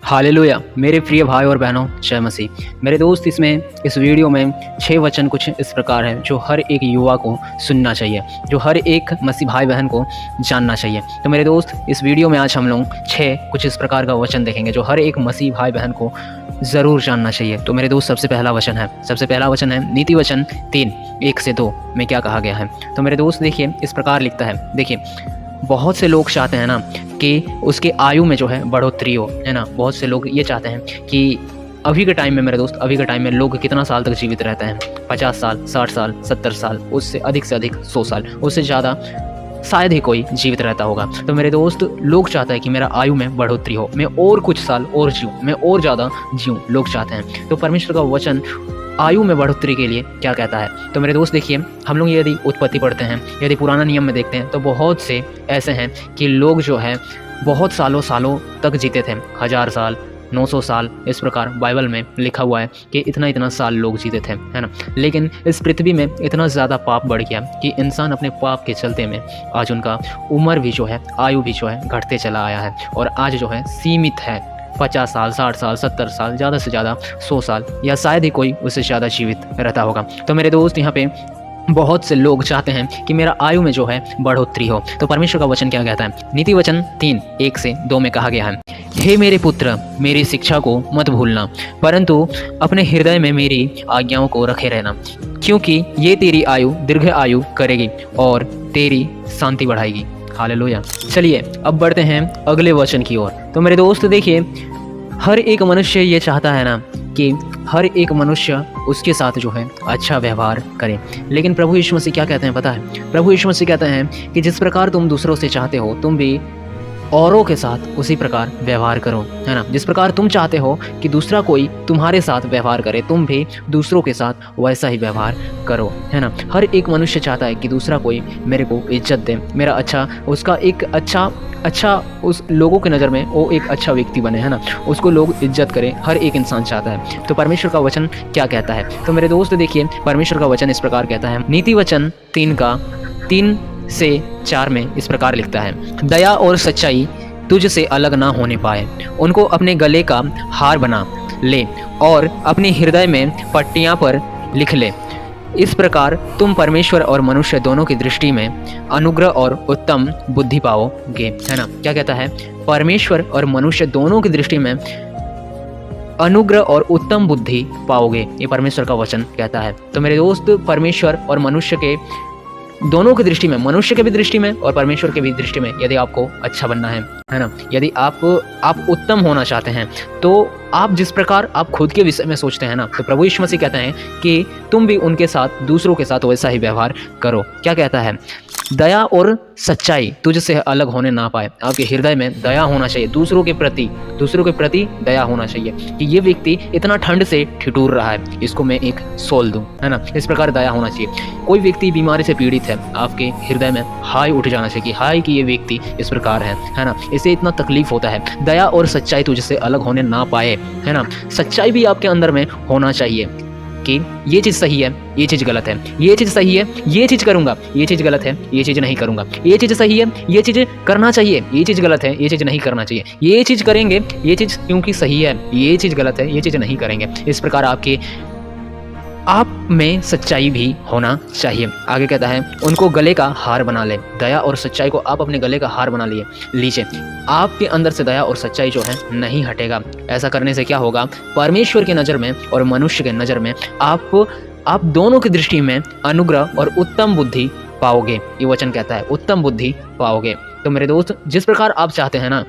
Hallelujah मेरे प्रिय भाई और बहनों, जय मसीह। मेरे दोस्त, इस वीडियो में 6 वचन कुछ इस प्रकार हैं जो हर एक युवा को सुनना चाहिए, जो हर एक मसीह भाई बहन को जानना चाहिए। तो मेरे दोस्त, इस वीडियो में आज हम लोग 6 कुछ इस प्रकार का वचन देखेंगे जो हर एक मसीह भाई बहन को ज़रूर जानना चाहिए। तो मेरे दोस्त, सबसे पहला वचन है नीति वचन 3:1-2 में क्या कहा गया है। तो मेरे दोस्त देखिए, इस प्रकार लिखता है। देखिए, बहुत से लोग चाहते हैं ना कि उसके आयु में जो है बढ़ोतरी हो, है ना। बहुत से लोग ये चाहते हैं कि अभी के टाइम में, मेरे दोस्त, अभी के टाइम में लोग कितना साल तक जीवित रहते हैं? 50 साल, 60 साल, 70 साल, उससे अधिक से अधिक 100 साल, उससे ज़्यादा शायद ही कोई जीवित रहता होगा। तो मेरे दोस्त, लोग चाहते हैं कि मेरा आयु में बढ़ोतरी हो, मैं और कुछ साल और जीऊँ, मैं और ज़्यादा जीऊँ, लोग चाहते हैं। तो परमेश्वर का वचन आयु में बढ़ोतरी के लिए क्या कहता है? तो मेरे दोस्त देखिए, हम लोग यदि उत्पत्ति पढ़ते हैं, यदि पुराना नियम में देखते हैं, तो बहुत से ऐसे हैं कि लोग जो है बहुत सालों तक जीते थे। 1000 साल, 900 साल, इस प्रकार बाइबल में लिखा हुआ है कि इतना साल लोग जीते थे, है ना। लेकिन इस पृथ्वी में इतना ज़्यादा पाप बढ़ गया कि इंसान अपने पाप के चलते में आज उनका उम्र भी जो है, आयु भी जो है घटते चला आया है, और आज जो है सीमित है 50 साल, 60 साल, 70 साल, ज़्यादा से ज़्यादा 100 साल, या शायद ही कोई उससे ज़्यादा जीवित रहता होगा। तो मेरे दोस्त, यहाँ पे बहुत से लोग चाहते हैं कि मेरा आयु में जो है बढ़ोतरी हो। तो परमेश्वर का वचन क्या कहता है? नीति वचन 3:1-2 में कहा गया है, हे मेरे पुत्र, मेरी शिक्षा को मत भूलना, परंतु अपने हृदय में मेरी आज्ञाओं को रखे रहना, क्योंकि ये तेरी आयु दीर्घ आयु करेगी और तेरी शांति बढ़ाएगी। हालेलुया। चलिए अब बढ़ते हैं अगले वचन की ओर। तो मेरे दोस्त देखिए, हर एक मनुष्य ये चाहता है ना कि हर एक मनुष्य उसके साथ जो है अच्छा व्यवहार करे। लेकिन प्रभु यीशु मसीह क्या कहते हैं पता है? प्रभु यीशु मसीह कहते हैं कि जिस प्रकार तुम दूसरों से चाहते हो, तुम भी औरों के साथ उसी प्रकार व्यवहार करो, है ना। जिस प्रकार तुम चाहते हो कि दूसरा कोई तुम्हारे साथ व्यवहार करे, तुम भी दूसरों के साथ वैसा ही व्यवहार करो, है ना। हर एक मनुष्य चाहता है कि दूसरा कोई मेरे को इज्जत दे, मेरा अच्छा, उसका एक अच्छा उस लोगों की नज़र में वो एक अच्छा व्यक्ति बने, है ना, उसको लोग इज्जत करें। हर एक इंसान चाहता है। तो परमेश्वर का वचन क्या कहता है? तो मेरे दोस्त देखिए, परमेश्वर का वचन इस प्रकार कहता है, नीति वचन 3:3-4 में इस प्रकार लिखता है, दया और सच्चाई तुझसे अलग ना होने पाए, उनको अपने गले का हार बना ले और अपने हृदय में पट्टियां पर लिख ले। इस प्रकार तुम परमेश्वर और मनुष्य दोनों की दृष्टि में अनुग्रह और उत्तम बुद्धि पाओगे, है ना। क्या कहता है? परमेश्वर और मनुष्य दोनों की दृष्टि में अनुग्रह और उत्तम बुद्धि पाओगे, ये परमेश्वर का वचन कहता है। तो मेरे दोस्त, परमेश्वर और मनुष्य के दोनों की दृष्टि में, मनुष्य के भी दृष्टि में और परमेश्वर के भी दृष्टि में, यदि आपको अच्छा बनना है ना, यदि आप उत्तम होना चाहते हैं, तो आप जिस प्रकार आप खुद के विषय में सोचते हैं ना, तो प्रभु यीशु मसीह कहते हैं कि तुम भी उनके साथ, दूसरों के साथ वैसा ही व्यवहार करो। क्या कहता है? दया और सच्चाई तुझसे अलग होने ना पाए। आपके हृदय में दया होना चाहिए, दूसरों के प्रति दया होना चाहिए कि ये व्यक्ति इतना ठंड से ठिठुर रहा है, इसको मैं एक सोल दूं, है ना। इस प्रकार दया होना चाहिए। कोई व्यक्ति बीमारी से पीड़ित है, आपके हृदय में हाय उठ जाना चाहिए कि हाय कि ये व्यक्ति इस प्रकार है ना, इसे इतना तकलीफ होता है। दया और सच्चाई तुझसे अलग होने ना पाए, है ना। सच्चाई भी आपके अंदर में होना चाहिए कि ये चीज़ सही है, ये चीज़ गलत है, ये चीज़ सही है, ये चीज़ करूँगा, ये चीज़ गलत है, ये चीज़ नहीं करूँगा, ये चीज़ सही है, ये चीज़ करना चाहिए, ये चीज़ गलत है, ये चीज़ नहीं करना चाहिए, ये चीज़ करेंगे, ये चीज़ क्योंकि सही है, ये चीज़ गलत है, ये चीज़ नहीं करेंगे। इस प्रकार आप में सच्चाई भी होना चाहिए। आगे कहता है, उनको गले का हार बना ले। दया और सच्चाई को आप अपने गले का हार बना लीजिए। आपके अंदर से दया और सच्चाई जो है नहीं हटेगा। ऐसा करने से क्या होगा? परमेश्वर की नज़र में और मनुष्य के नज़र में आप दोनों की दृष्टि में अनुग्रह और उत्तम बुद्धि पाओगे। ये वचन कहता है, उत्तम बुद्धि पाओगे। तो मेरे दोस्त, जिस प्रकार आप चाहते हैं ना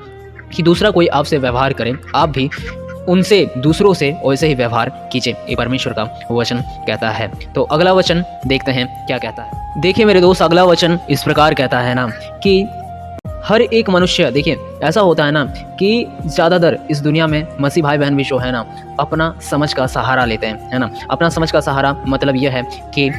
कि दूसरा कोई आपसे व्यवहार करे, आप भी उनसे, दूसरों से वैसे ही व्यवहार कीजिए, ये परमेश्वर का वचन कहता है। तो अगला वचन देखते हैं क्या कहता है। देखिए मेरे दोस्त, अगला वचन इस प्रकार कहता है ना कि हर एक मनुष्य, देखिए ऐसा होता है ना कि ज़्यादातर इस दुनिया में मसीह भाई बहन भी जो है ना, अपना समझ का सहारा लेते हैं, है ना। अपना समझ का सहारा मतलब यह है कि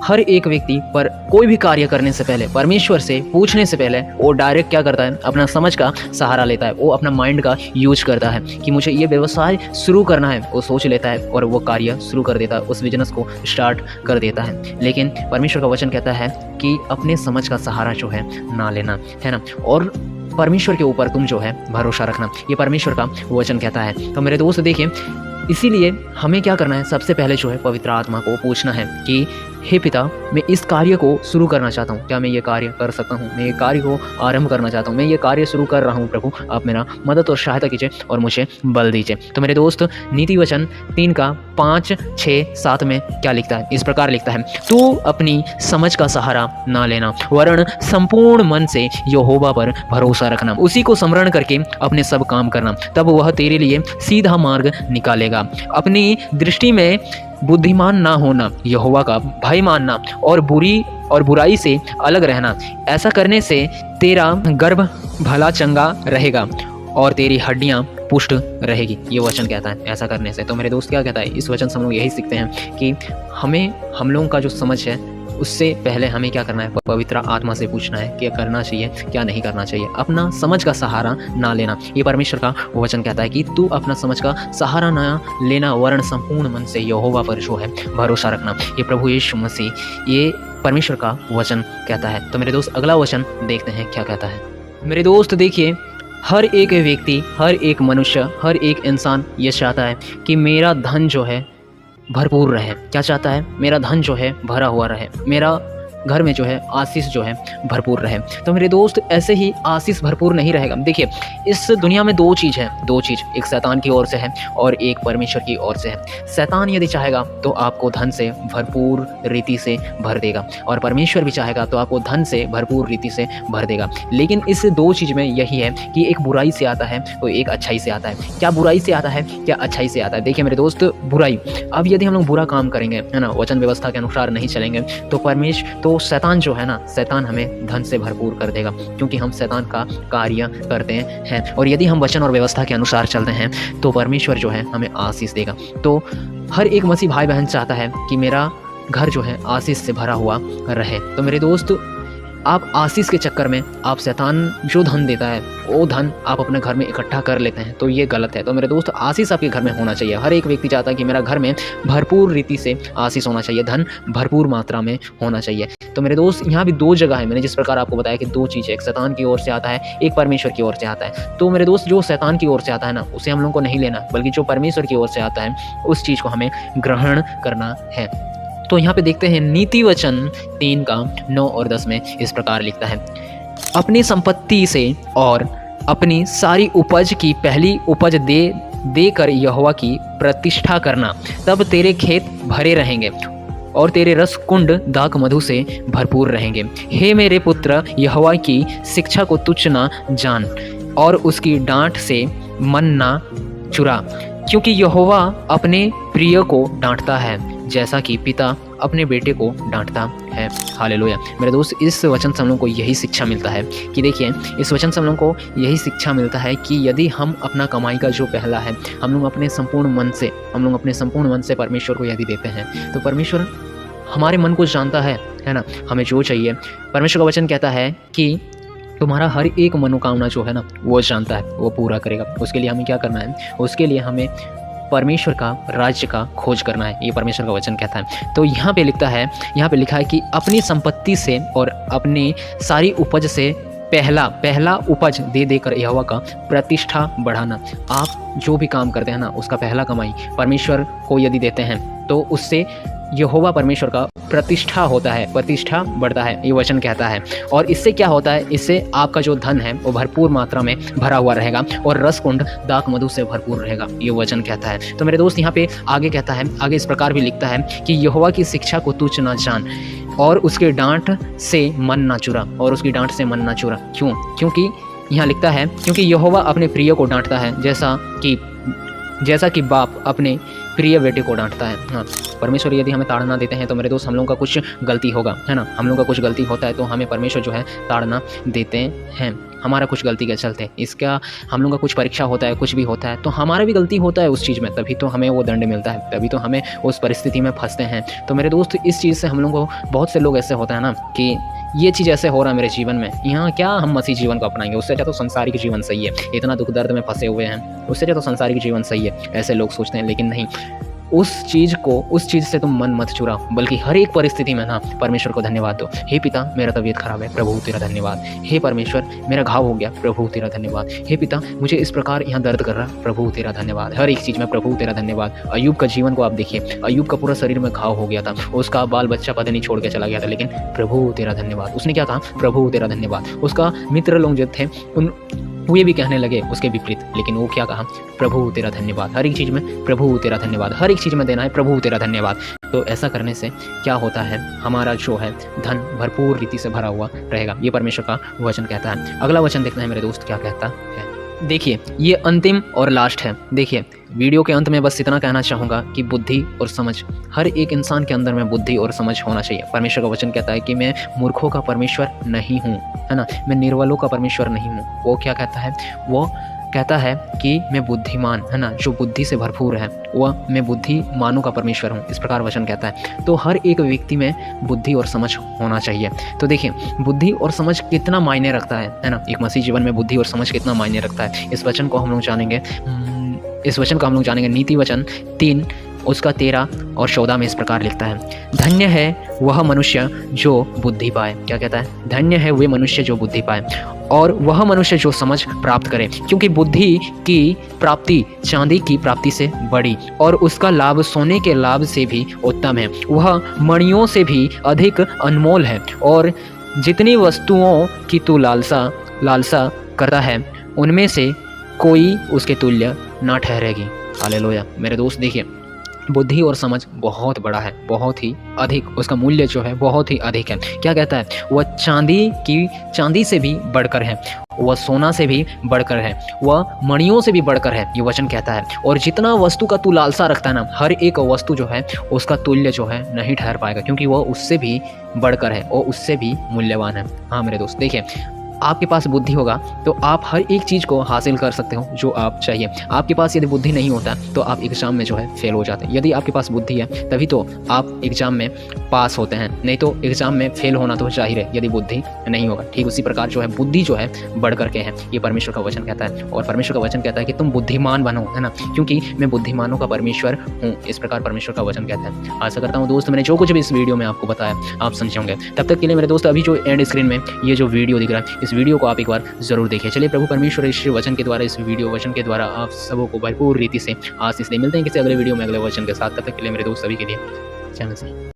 हर एक व्यक्ति पर कोई भी कार्य करने से पहले, परमेश्वर से पूछने से पहले वो डायरेक्ट क्या करता है, अपना समझ का सहारा लेता है। वो अपना माइंड का यूज करता है कि मुझे ये व्यवसाय शुरू करना है, वो सोच लेता है और वो कार्य शुरू कर देता है, उस बिजनेस को स्टार्ट कर देता है। लेकिन परमेश्वर का वचन कहता है कि अपने समझ का सहारा जो है ना लेना, है ना, और परमेश्वर के ऊपर तुम जो है भरोसा रखना, ये परमेश्वर का वचन कहता है। तो मेरे दोस्त देखिए, इसीलिए हमें क्या करना है, सबसे पहले जो है पवित्र आत्मा को पूछना है कि हे पिता, मैं इस कार्य को शुरू करना चाहता हूँ, क्या मैं ये कार्य कर सकता हूँ, मैं ये कार्य को आरंभ करना चाहता हूँ, मैं ये कार्य शुरू कर रहा हूँ प्रभु, आप मेरा मदद और सहायता कीजिए और मुझे बल दीजिए। तो मेरे दोस्त नीति वचन 3 का 5, 6, 7 में क्या लिखता है, इस प्रकार लिखता है, तू अपनी समझ का सहारा ना लेना, वरन संपूर्ण मन से यहोवा पर भरोसा रखना, उसी को स्मरण करके अपने सब काम करना, तब वह तेरे लिए सीधा मार्ग निकालेगा। अपनी दृष्टि में बुद्धिमान ना होना, यहोवा का भय मानना और बुराई से अलग रहना, ऐसा करने से तेरा गर्भ भला चंगा रहेगा और तेरी हड्डियां पुष्ट रहेगी, ये वचन कहता है ऐसा करने से। तो मेरे दोस्त क्या कहता है, इस वचन से हम लोग यही सीखते हैं कि हम लोगों का जो समझ है उससे पहले हमें क्या करना है, पवित्र आत्मा से पूछना है क्या करना चाहिए क्या नहीं करना चाहिए, अपना समझ का सहारा ना लेना। ये परमेश्वर का वचन कहता है कि तू अपना समझ का सहारा ना लेना, वरन संपूर्ण मन से यहोवा पर जो है भरोसा रखना। ये प्रभु यीशु मसीह, ये परमेश्वर का वचन कहता है। तो मेरे दोस्त अगला वचन देखते हैं क्या कहता है। मेरे दोस्त देखिए, हर एक व्यक्ति, हर एक मनुष्य, हर एक इंसान ये चाहता है कि मेरा धन जो है भरपूर रहे। क्या चाहता है, मेरा धन जो है भरा हुआ रहे, मेरा घर में जो है आशीष जो है भरपूर रहे। तो मेरे दोस्त ऐसे ही आशीष भरपूर नहीं रहेगा। देखिए, इस दुनिया में दो चीज़ है, दो चीज़, एक शैतान की ओर से है और एक परमेश्वर की ओर से है। शैतान यदि चाहेगा तो आपको धन से भरपूर रीति से भर देगा और परमेश्वर भी चाहेगा तो आपको धन से भरपूर रीति से भर देगा। लेकिन इस दो चीज़ में यही है कि एक बुराई से आता है तो एक अच्छाई से आता है। क्या बुराई से आता है, क्या अच्छाई से आता है? देखिए मेरे दोस्त, बुराई, अब यदि हम लोग बुरा काम करेंगे, है ना, वचन व्यवस्था के अनुसार नहीं चलेंगे तो शैतान जो है ना, शैतान हमें धन से भरपूर कर देगा, क्योंकि हम शैतान का कार्य करते हैं। और यदि हम वचन और व्यवस्था के अनुसार चलते हैं तो परमेश्वर जो है हमें आशीष देगा। तो हर एक मसीह भाई बहन चाहता है कि मेरा घर जो है आशीष से भरा हुआ रहे। तो मेरे दोस्त, आप आशीष के चक्कर में आप शैतान जो धन देता है वो धन आप अपने घर में इकट्ठा कर लेते हैं, तो ये गलत है। तो मेरे दोस्त, आशीष आपके घर में होना चाहिए। हर एक व्यक्ति चाहता है कि मेरा घर में भरपूर रीति से आशीष होना चाहिए, धन भरपूर मात्रा में होना चाहिए। तो मेरे दोस्त, यहाँ भी दो जगह है, मैंने जिस प्रकार आपको बताया कि दो चीज़ है, एक शैतान की ओर से आता है, एक परमेश्वर की ओर से आता है। तो मेरे दोस्त, जो शैतान की ओर से आता है ना, उसे हम लोग को नहीं लेना, बल्कि जो परमेश्वर की ओर से आता है उस चीज़ को हमें ग्रहण करना है। तो यहाँ पे देखते हैं नीति वचन 3 का 9 और 10 में इस प्रकार लिखता है, अपनी संपत्ति से और अपनी सारी उपज की पहली उपज दे कर यहोवा की प्रतिष्ठा करना, तब तेरे खेत भरे रहेंगे और तेरे रस कुंड दाख मधु से भरपूर रहेंगे। हे मेरे पुत्र, यहोवा की शिक्षा को तुच्छ ना जान और उसकी डांट से मन ना चुरा, क्योंकि यहोवा अपने प्रिय को डांटता है जैसा कि पिता अपने बेटे को डांटता है। हालेलुया। मेरे दोस्त, इस वचन से हम लोग को यही शिक्षा मिलता है कि देखिए, इस वचन से हम लोग को यही शिक्षा मिलता है कि यदि हम अपना कमाई का जो पहला है हम लोग अपने संपूर्ण मन से परमेश्वर को यदि देते हैं तो परमेश्वर हमारे मन को जानता है ना, हमें जो चाहिए। परमेश्वर का वचन कहता है कि तुम्हारा हर एक मनोकामना जो है ना वो जानता है, वो पूरा करेगा। उसके लिए हमें क्या करना है, उसके लिए हमें परमेश्वर का राज्य का खोज करना है, ये परमेश्वर का वचन कहता है। तो यहाँ पे लिखा है कि अपनी संपत्ति से और अपनी सारी उपज से पहला उपज दे देकर यहोवा का प्रतिष्ठा बढ़ाना। आप जो भी काम करते हैं ना, उसका पहला कमाई परमेश्वर को यदि देते हैं तो उससे यहोवा परमेश्वर का प्रतिष्ठा होता है, प्रतिष्ठा बढ़ता है, ये वचन कहता है। और इससे क्या होता है, इससे आपका जो धन है वो भरपूर मात्रा में भरा हुआ रहेगा और रस कुंड दाख मधु से भरपूर रहेगा, ये वचन कहता है। तो मेरे दोस्त, यहाँ पे आगे कहता है, आगे इस प्रकार भी लिखता है कि यहोवा की शिक्षा को तुच्छ ना जान और उसके डांट से मन ना चुरा, और उसकी डांट से मन ना चुरा। क्यों? क्योंकि यहाँ लिखता है, क्योंकि यहोवा अपने प्रिय को डांटता है जैसा कि बाप अपने प्रिय बेटे को डांटता है। हाँ, परमेश्वर यदि हमें ताड़ना देते हैं तो मेरे दोस्त हम लोगों का कुछ गलती होगा, है ना, हम लोगों का कुछ गलती होता है तो हमें परमेश्वर जो है ताड़ना देते हैं। हमारा कुछ गलती के चलते, इसका हम लोग का कुछ परीक्षा होता है, कुछ भी होता है तो हमारा भी गलती होता है उस चीज़ में, तभी तो हमें वो दंड मिलता है, तभी तो हमें उस परिस्थिति में फंसते हैं। तो मेरे दोस्त इस चीज़ से हम लोग को, बहुत से लोग ऐसे होता है ना कि ये चीज़ ऐसे हो रहा है मेरे जीवन में, यहाँ क्या हम मसीह जीवन को अपनाएंगे, उससे अच्छा तो संसारिक जीवन सही है, इतना दुख दर्द में फंसे हुए हैं, उससे अच्छा तो संसारिक जीवन सही है, ऐसे लोग सोचते हैं। लेकिन नहीं, उस चीज़ से तुम मन मत चुराओ, बल्कि हर एक परिस्थिति में ना परमेश्वर को धन्यवाद दो। हे पिता, मेरा तबीयत खराब है, प्रभु तेरा धन्यवाद। हे परमेश्वर, मेरा घाव हो गया, प्रभु तेरा धन्यवाद। हे पिता, मुझे इस प्रकार यहाँ दर्द कर रहा, प्रभु तेरा धन्यवाद। हर एक चीज़ में प्रभु तेरा धन्यवाद। अय्यूब का जीवन को आप देखिए, अय्यूब का पूरा शरीर में घाव हो गया था, उसका बाल बच्चा पता नहीं छोड़ के चला गया था, लेकिन प्रभु तेरा धन्यवाद। उसने क्या कहा? प्रभु तेरा धन्यवाद। उसका मित्र लोग जो थे उन वे भी कहने लगे उसके विपरीत, लेकिन वो क्या कहा? प्रभु तेरा धन्यवाद। हर एक चीज़ में प्रभु तेरा धन्यवाद, हर एक चीज़ में देना है प्रभु तेरा धन्यवाद। तो ऐसा करने से क्या होता है, हमारा जो है धन भरपूर रीति से भरा हुआ रहेगा, ये परमेश्वर का वचन कहता है। अगला वचन देखना है मेरे दोस्त क्या कहता है। देखिए, ये अंतिम और लास्ट है। देखिए, वीडियो के अंत में बस इतना कहना चाहूँगा कि बुद्धि और समझ, हर एक इंसान के अंदर में बुद्धि और समझ होना चाहिए। परमेश्वर का वचन कहता है कि मैं मूर्खों का परमेश्वर नहीं हूँ, है ना, मैं निर्बलों का परमेश्वर नहीं हूँ। वो क्या कहता है? वो कहता है कि मैं बुद्धिमान, है ना, जो बुद्धि से भरपूर है, वह मैं बुद्धिमानों का परमेश्वर हूँ, इस प्रकार वचन कहता है। तो हर एक व्यक्ति में बुद्धि और समझ होना चाहिए। तो देखिए, बुद्धि और समझ कितना मायने रखता है ना, एक मसीह जीवन में बुद्धि और समझ कितना मायने रखता है, इस वचन को हम लोग जानेंगे। नीति वचन 3 उसका 13 और 14 में इस प्रकार लिखता है, धन्य है वह मनुष्य जो बुद्धि पाए। क्या कहता है? धन्य है वे मनुष्य जो बुद्धि पाए, और वह मनुष्य जो समझ प्राप्त करे, क्योंकि बुद्धि की प्राप्ति चांदी की प्राप्ति से बड़ी, और उसका लाभ सोने के लाभ से भी उत्तम है। वह मणियों से भी अधिक अनमोल है, और जितनी वस्तुओं की तू लालसा करता है, उनमें से कोई उसके तुल्य ना ठहरेगी। हालेलुया। मेरे दोस्त देखिए, बुद्धि और समझ बहुत बड़ा है, बहुत ही अधिक, उसका मूल्य जो है बहुत ही अधिक है। क्या कहता है? वह चांदी से भी बढ़कर है, वह सोना से भी बढ़कर है, वह मणियों से भी बढ़कर है, ये वचन कहता है। और जितना वस्तु का तू लालसा रखता है ना, हर एक वस्तु जो है उसका तुल्य जो है नहीं ठहर पाएगा, क्योंकि वह उससे भी बढ़कर है और उससे भी मूल्यवान है। हाँ मेरे दोस्त, देखिए, आपके पास बुद्धि होगा तो आप हर एक चीज़ को हासिल कर सकते हो जो आप चाहिए। आपके पास यदि बुद्धि नहीं होता तो आप एग्ज़ाम में जो है फेल हो जाते हैं। यदि आपके पास बुद्धि है तभी तो आप एग्ज़ाम में पास होते हैं, नहीं तो एग्ज़ाम में फेल होना तो जाहिर है यदि बुद्धि नहीं होगा। ठीक उसी प्रकार जो है बुद्धि जो है बढ़ करके है, ये परमेश्वर का वचन कहता है। और परमेश्वर का वचन कहता है कि तुम बुद्धिमान बनो, है ना, क्योंकि मैं बुद्धिमानों का परमेश्वर हूँ, इस प्रकार परमेश्वर का वचन कहता है। आशा करता हूँ दोस्त, मैंने जो कुछ भी इस वीडियो में आपको बताया आप समझे होंगे। तब तक के लिए मेरे दोस्त, अभी जो एंड स्क्रीन में ये जो वीडियो दिख रहा है, इस वीडियो को आप एक बार जरूर देखिए। चलिए, प्रभु परमेश्वर इस वचन के द्वारा, इस वीडियो वचन के द्वारा आप सबों को भरपूर रीति से आशीष दे। मिलते हैं किसी अगले वीडियो में अगले वचन के साथ। तब तक के लिए मेरे दोस्त सभी के लिए जय मसीह।